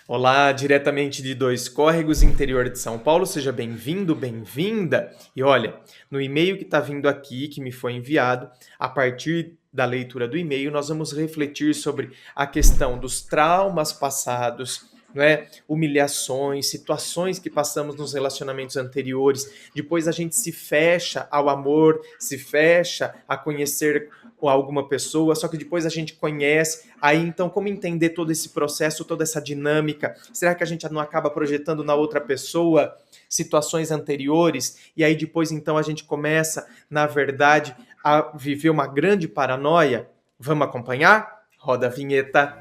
Olá, diretamente de Dois Córregos, interior de São Paulo, seja bem-vindo, bem-vinda. E olha, no e-mail que está vindo aqui, que me foi enviado, a partir da leitura do e-mail, nós vamos refletir sobre a questão dos traumas passados, não é? Humilhações, situações que passamos nos relacionamentos anteriores. Depois a gente se fecha ao amor, se fecha a conhecer alguma pessoa, só que depois a gente conhece. Aí então, como entender todo esse processo, toda essa dinâmica? Será que a gente não acaba projetando na outra pessoa situações anteriores? E aí depois então a gente começa, na verdade, a viver uma grande paranoia? Vamos acompanhar? Roda a vinheta.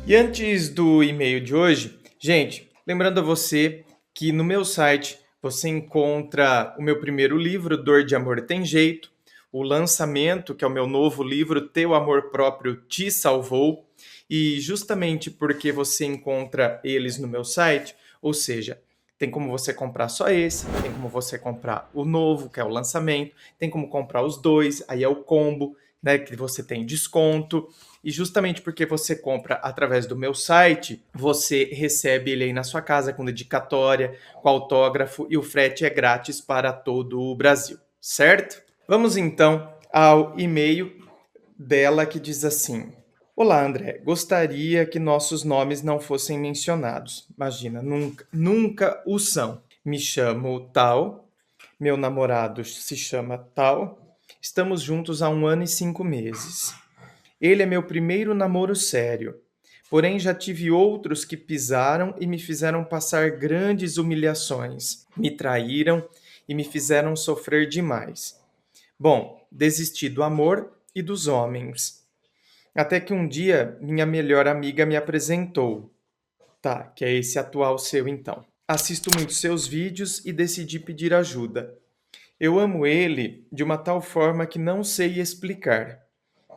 E antes do e-mail de hoje, gente, lembrando a você que no meu site você encontra o meu primeiro livro, Dor de Amor Tem Jeito, o lançamento, que é o meu novo livro, Teu Amor Próprio Te Salvou, e justamente porque você encontra eles no meu site, ou seja, tem como você comprar só esse, tem como você comprar o novo, que é o lançamento, tem como comprar os dois, aí é o combo, né, que você tem desconto. E justamente porque você compra através do meu site, você recebe ele aí na sua casa com dedicatória, com autógrafo e o frete é grátis para todo o Brasil, certo? Vamos então ao e-mail dela que diz assim: Olá, André. Gostaria que nossos nomes não fossem mencionados. Imagina, nunca o são. Me chamo tal, meu namorado se chama tal, estamos juntos há 1 ano e 5 meses. Ele é meu primeiro namoro sério. Porém, já tive outros que pisaram e me fizeram passar grandes humilhações. Me traíram e me fizeram sofrer demais. Bom, desisti do amor e dos homens. Até que um dia minha melhor amiga me apresentou. Tá, que é esse atual seu então. Assisto muito seus vídeos e decidi pedir ajuda. Eu amo ele de uma tal forma que não sei explicar.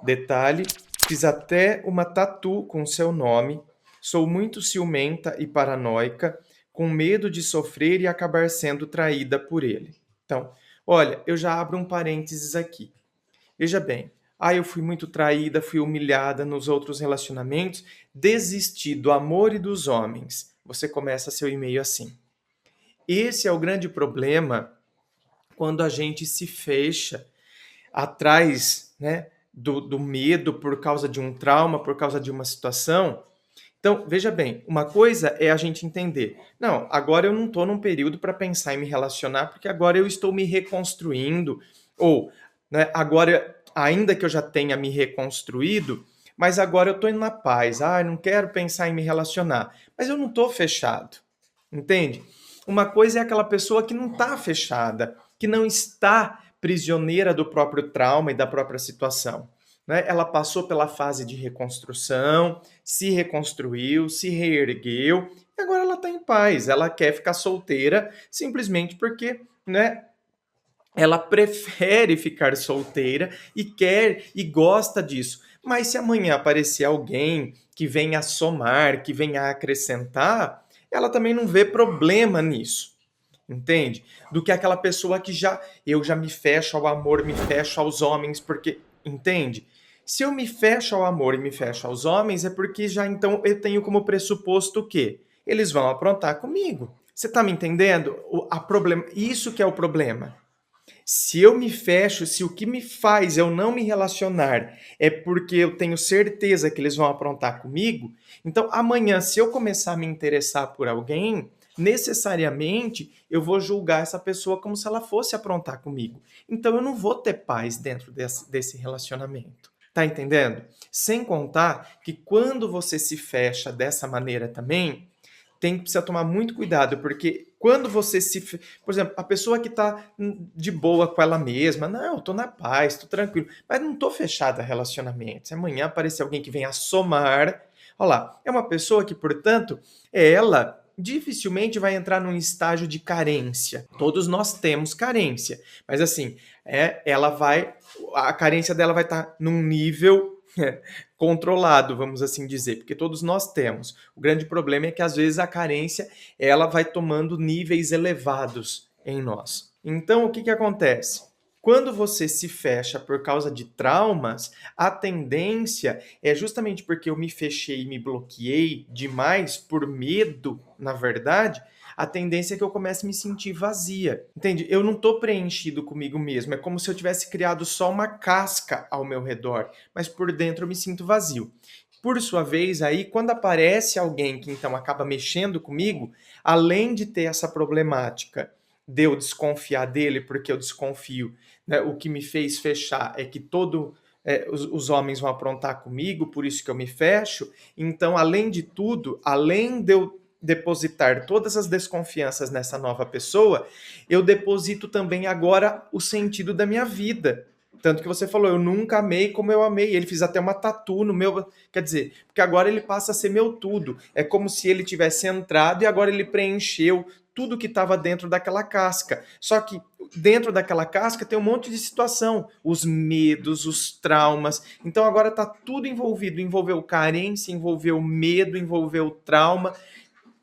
Detalhe, fiz até uma tatu com seu nome. Sou muito ciumenta e paranoica, com medo de sofrer e acabar sendo traída por ele. Então, olha, eu já abro um parênteses aqui. Veja bem, eu fui muito traída, fui humilhada nos outros relacionamentos, desisti do amor e dos homens. Você começa seu e-mail assim. Esse é o grande problema quando a gente se fecha atrás, né, do medo por causa de um trauma, por causa de uma situação. Então, veja bem, uma coisa é a gente entender, não, agora eu não estou num período para pensar em me relacionar, porque agora eu estou me reconstruindo, ou, né, agora, ainda que eu já tenha me reconstruído, mas agora eu estou indo na paz, não quero pensar em me relacionar, mas eu não estou fechado, entende? Uma coisa é aquela pessoa que não está fechada, que não está prisioneira do próprio trauma e da própria situação. Né? Ela passou pela fase de reconstrução, se reconstruiu, se reergueu, e agora ela está em paz. Ela quer ficar solteira simplesmente porque, né, ela prefere ficar solteira e quer e gosta disso. Mas se amanhã aparecer alguém que venha somar, que venha acrescentar, ela também não vê problema nisso. Entende? Do que aquela pessoa que eu já me fecho ao amor, me fecho aos homens, porque, entende? Se eu me fecho ao amor e me fecho aos homens, é porque já então eu tenho como pressuposto o quê? Eles vão aprontar comigo. Você tá me entendendo? Isso que é o problema. Se eu me fecho, se o que me faz eu não me relacionar é porque eu tenho certeza que eles vão aprontar comigo, então amanhã, se eu começar a me interessar por alguém, necessariamente eu vou julgar essa pessoa como se ela fosse aprontar comigo. Então eu não vou ter paz dentro desse relacionamento. Tá entendendo? Sem contar que quando você se fecha dessa maneira também, precisa tomar muito cuidado, porque quando você por exemplo, a pessoa que está de boa com ela mesma, não, eu tô na paz, tô tranquilo, mas não tô fechada a relacionamento. Se amanhã aparecer alguém que venha somar, olha lá, é uma pessoa que, portanto, ela dificilmente vai entrar num estágio de carência. Todos nós temos carência, mas assim, a carência dela vai estar num nível controlado, vamos assim dizer, porque todos nós temos. O grande problema é que às vezes a carência ela vai tomando níveis elevados em nós. Então, o que que acontece? Quando você se fecha por causa de traumas, a tendência é justamente porque eu me fechei e me bloqueei demais por medo, na verdade, a tendência é que eu comece a me sentir vazia. Entende? Eu não estou preenchido comigo mesmo. É como se eu tivesse criado só uma casca ao meu redor, mas por dentro eu me sinto vazio. Por sua vez, aí, quando aparece alguém que então acaba mexendo comigo, além de ter essa problemática de eu desconfiar dele, porque eu desconfio, né, o que me fez fechar é que os homens vão aprontar comigo, por isso que eu me fecho. Então, além de tudo, além de eu depositar todas as desconfianças nessa nova pessoa, eu deposito também agora o sentido da minha vida. Tanto que você falou, eu nunca amei como eu amei. Ele fez até uma tatu no meu. Quer dizer, porque agora ele passa a ser meu tudo. É como se ele tivesse entrado e agora ele preencheu tudo que estava dentro daquela casca. Só que dentro daquela casca tem um monte de situação, os medos, os traumas. Então agora está tudo envolvido. Envolveu carência, envolveu medo, envolveu trauma.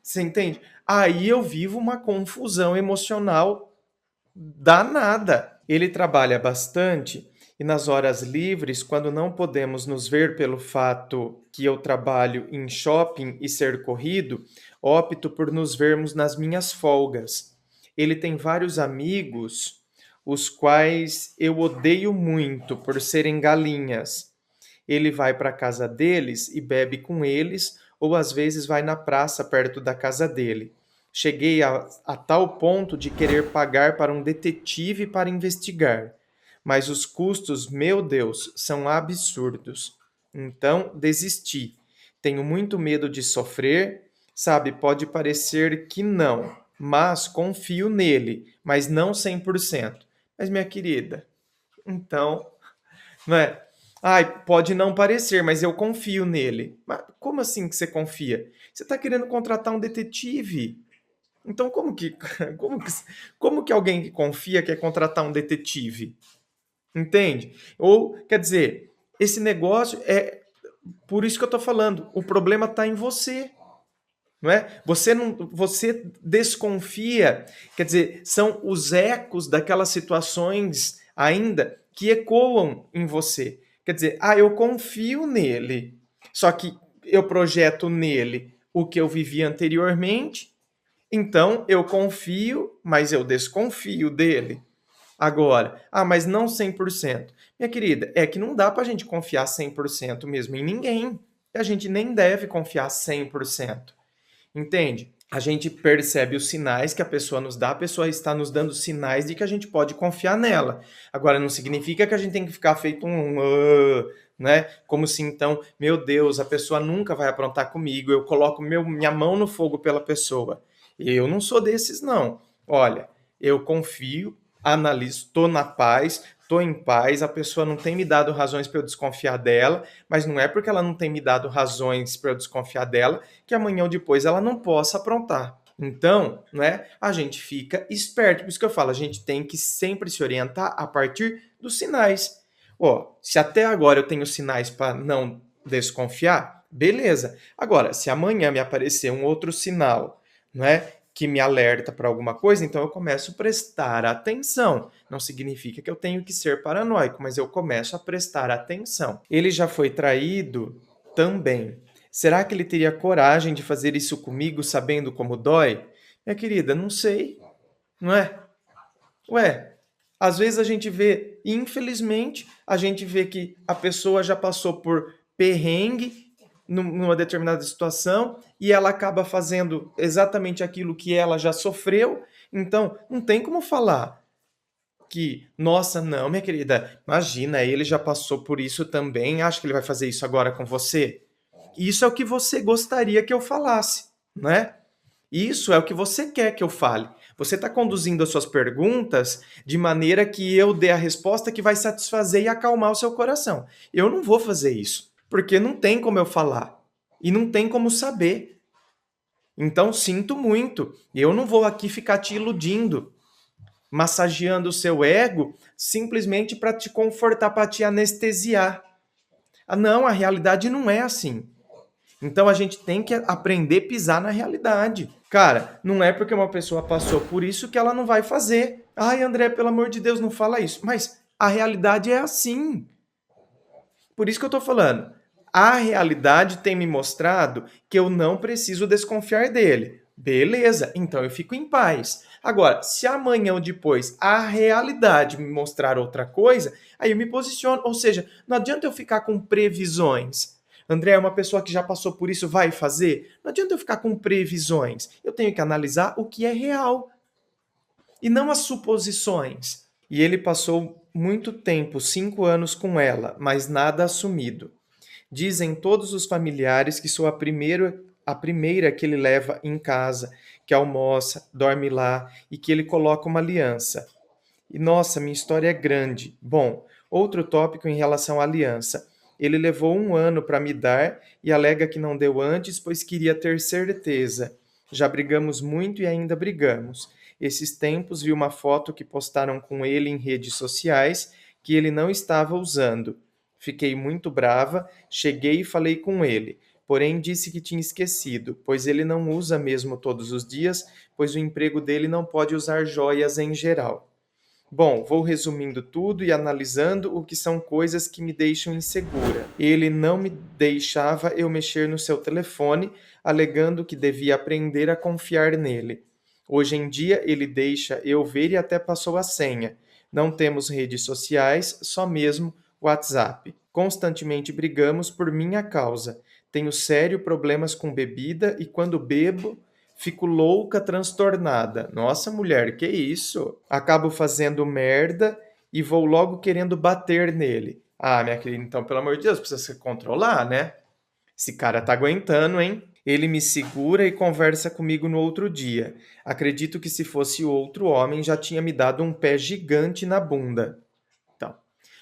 Você entende? Aí eu vivo uma confusão emocional danada. Ele trabalha bastante e nas horas livres, quando não podemos nos ver pelo fato que eu trabalho em shopping e ser corrido, opto por nos vermos nas minhas folgas. Ele tem vários amigos, os quais eu odeio muito por serem galinhas. Ele vai para a casa deles e bebe com eles, ou às vezes vai na praça perto da casa dele. Cheguei a tal ponto de querer pagar para um detetive para investigar, mas os custos, meu Deus, são absurdos. Então, desisti. Tenho muito medo de sofrer, sabe? Pode parecer que não, mas confio nele, mas não 100%. Mas, minha querida, então, não é? Ai, pode não parecer, mas eu confio nele. Mas como assim que você confia? Você está querendo contratar um detetive. Então, como que, como que alguém que confia quer contratar um detetive? Entende? Ou, quer dizer, esse negócio é. Por isso que eu estou falando, o problema está em você. Não é? Você não, você desconfia, quer dizer, são os ecos daquelas situações ainda que ecoam em você. Quer dizer, eu confio nele, só que eu projeto nele o que eu vivi anteriormente, então eu confio, mas eu desconfio dele. Agora, mas não 100%. Minha querida, é que não dá para a gente confiar 100% mesmo em ninguém. A gente nem deve confiar 100%. Entende? A gente percebe os sinais que a pessoa nos dá, a pessoa está nos dando sinais de que a gente pode confiar nela. Agora, não significa que a gente tem que ficar feito né? Como se então, meu Deus, a pessoa nunca vai aprontar comigo, eu coloco minha mão no fogo pela pessoa. Eu não sou desses, não. Olha, eu confio, analiso, estou na paz, estou em paz, a pessoa não tem me dado razões para eu desconfiar dela, mas não é porque ela não tem me dado razões para eu desconfiar dela que amanhã ou depois ela não possa aprontar. Então, né, a gente fica esperto. Por isso que eu falo, a gente tem que sempre se orientar a partir dos sinais. Se até agora eu tenho sinais para não desconfiar, beleza. Agora, se amanhã me aparecer um outro sinal, não é, que me alerta para alguma coisa, então eu começo a prestar atenção. Não significa que eu tenho que ser paranoico, mas eu começo a prestar atenção. Ele já foi traído também. Será que ele teria coragem de fazer isso comigo sabendo como dói? Minha querida, não sei, não é? Ué, às vezes a gente vê, infelizmente, a gente vê que a pessoa já passou por perrengue numa determinada situação e ela acaba fazendo exatamente aquilo que ela já sofreu. Então, não tem como falar que, nossa, não, minha querida, imagina, ele já passou por isso também, acho que ele vai fazer isso agora com você. Isso é o que você gostaria que eu falasse, né? Isso é o que você quer que eu fale. Você está conduzindo as suas perguntas de maneira que eu dê a resposta que vai satisfazer e acalmar o seu coração. Eu não vou fazer isso, porque não tem como eu falar e não tem como saber. Então, sinto muito. Eu não vou aqui ficar te iludindo, massageando o seu ego simplesmente para te confortar, para te anestesiar. Ah, não, a realidade não é assim. Então a gente tem que aprender a pisar na realidade. Cara, não é porque uma pessoa passou por isso que ela não vai fazer. Ai, André, pelo amor de Deus, não fala isso. Mas a realidade é assim. Por isso que eu tô falando. A realidade tem me mostrado que eu não preciso desconfiar dele. Beleza, então eu fico em paz. Agora, se amanhã ou depois a realidade me mostrar outra coisa, aí eu me posiciono. Ou seja, não adianta eu ficar com previsões. André é uma pessoa que já passou por isso, vai fazer? Não adianta eu ficar com previsões. Eu tenho que analisar o que é real e não as suposições. E ele passou muito tempo, 5 anos com ela, mas nada assumido. Dizem todos os familiares que sou a primeira que ele leva em casa, que almoça, dorme lá e que ele coloca uma aliança. E nossa, minha história é grande. Bom, outro tópico em relação à aliança. Ele levou 1 ano para me dar e alega que não deu antes, pois queria ter certeza. Já brigamos muito e ainda brigamos. Esses tempos vi uma foto que postaram com ele em redes sociais que ele não estava usando. Fiquei muito brava, cheguei e falei com ele. Porém, disse que tinha esquecido, pois ele não usa mesmo todos os dias, pois o emprego dele não pode usar joias em geral. Bom, vou resumindo tudo e analisando o que são coisas que me deixam insegura. Ele não me deixava eu mexer no seu telefone, alegando que devia aprender a confiar nele. Hoje em dia ele deixa eu ver e até passou a senha. Não temos redes sociais, só mesmo WhatsApp. Constantemente brigamos por minha causa. Tenho sérios problemas com bebida e quando bebo fico louca, transtornada. Nossa, mulher, que isso? Acabo fazendo merda e vou logo querendo bater nele. Ah, minha querida, então, pelo amor de Deus, precisa se controlar, né? Esse cara tá aguentando, hein? Ele me segura e conversa comigo no outro dia. Acredito que se fosse outro homem já tinha me dado um pé gigante na bunda. Então,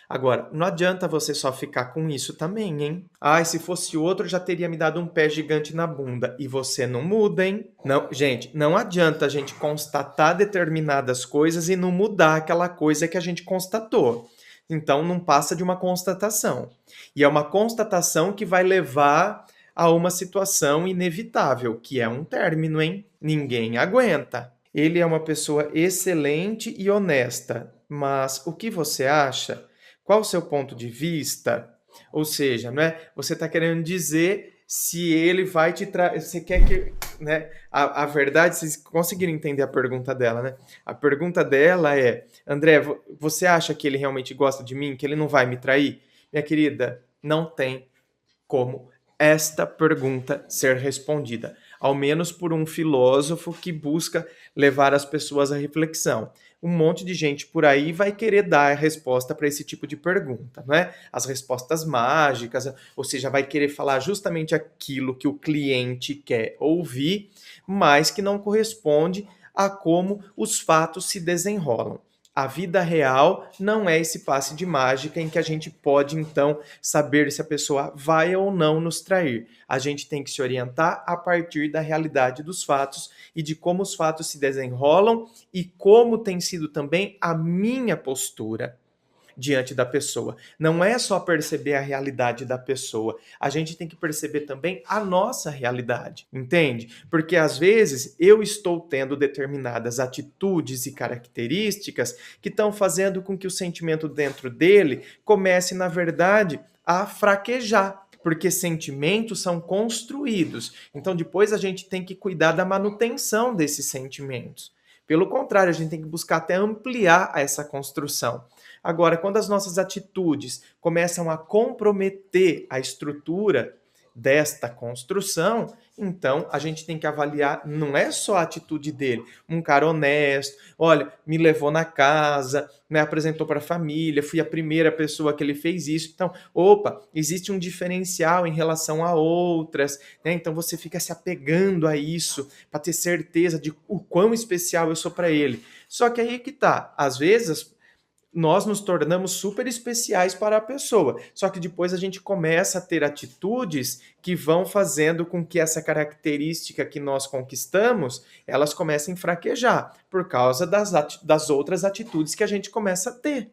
agora, não adianta você só ficar com isso também, hein? Ai, se fosse outro, já teria me dado um pé gigante na bunda. E você não muda, hein? Não, gente, não adianta a gente constatar determinadas coisas e não mudar aquela coisa que a gente constatou. Então, não passa de uma constatação. E é uma constatação que vai levar a uma situação inevitável, que é um término, hein? Ninguém aguenta. Ele é uma pessoa excelente e honesta, mas o que você acha? Qual o seu ponto de vista? Ou seja, não é? Você está querendo dizer se ele vai te trazer. Você quer que. Né? A verdade, vocês conseguiram entender a pergunta dela, né? A pergunta dela é: André, você acha que ele realmente gosta de mim? Que ele não vai me trair? Minha querida, não tem como esta pergunta ser respondida, ao menos por um filósofo que busca levar as pessoas à reflexão. Um monte de gente por aí vai querer dar a resposta para esse tipo de pergunta, não é? As respostas mágicas, ou seja, vai querer falar justamente aquilo que o cliente quer ouvir, mas que não corresponde a como os fatos se desenrolam. A vida real não é esse passe de mágica em que a gente pode, então, saber se a pessoa vai ou não nos trair. A gente tem que se orientar a partir da realidade dos fatos e de como os fatos se desenrolam e como tem sido também a minha postura diante da pessoa. Não é só perceber a realidade da pessoa, a gente tem que perceber também a nossa realidade, entende? Porque às vezes eu estou tendo determinadas atitudes e características que estão fazendo com que o sentimento dentro dele comece, na verdade, a fraquejar. Porque sentimentos são construídos. Então, depois a gente tem que cuidar da manutenção desses sentimentos. Pelo contrário, a gente tem que buscar até ampliar essa construção. Agora, quando as nossas atitudes começam a comprometer a estrutura desta construção, então a gente tem que avaliar, não é só a atitude dele, um cara honesto, olha, me levou na casa, me apresentou para a família, fui a primeira pessoa que ele fez isso. Então, opa, existe um diferencial em relação a outras, né? Então você fica se apegando a isso para ter certeza de o quão especial eu sou para ele. Só que aí que tá, às vezes nós nos tornamos super especiais para a pessoa. Só que depois a gente começa a ter atitudes que vão fazendo com que essa característica que nós conquistamos, elas comecem a fraquejar por causa das outras atitudes que a gente começa a ter.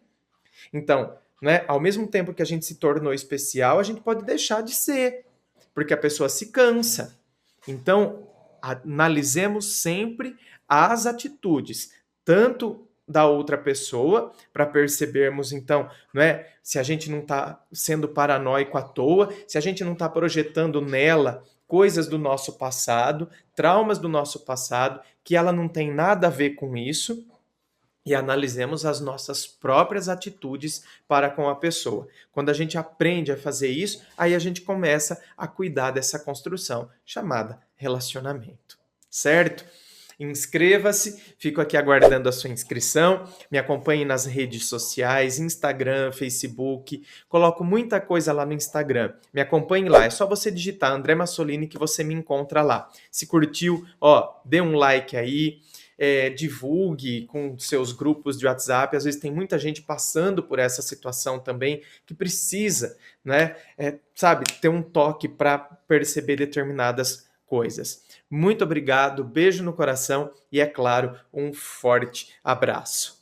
Então, né? Ao mesmo tempo que a gente se tornou especial, a gente pode deixar de ser, porque a pessoa se cansa. Então, analisemos sempre as atitudes, tanto da outra pessoa, para percebermos, então, não é, se a gente não está sendo paranoico à toa, se a gente não está projetando nela coisas do nosso passado, traumas do nosso passado, que ela não tem nada a ver com isso, e analisemos as nossas próprias atitudes para com a pessoa. Quando a gente aprende a fazer isso, aí a gente começa a cuidar dessa construção chamada relacionamento, certo? Inscreva-se, fico aqui aguardando a sua inscrição, me acompanhe nas redes sociais, Instagram, Facebook, coloco muita coisa lá no Instagram, me acompanhe lá, é só você digitar André Massolini que você me encontra lá. Se curtiu, ó, dê um like aí, divulgue com seus grupos de WhatsApp, às vezes tem muita gente passando por essa situação também, que precisa, né, sabe, ter um toque para perceber determinadas coisas. Muito obrigado, beijo no coração e, é claro, um forte abraço.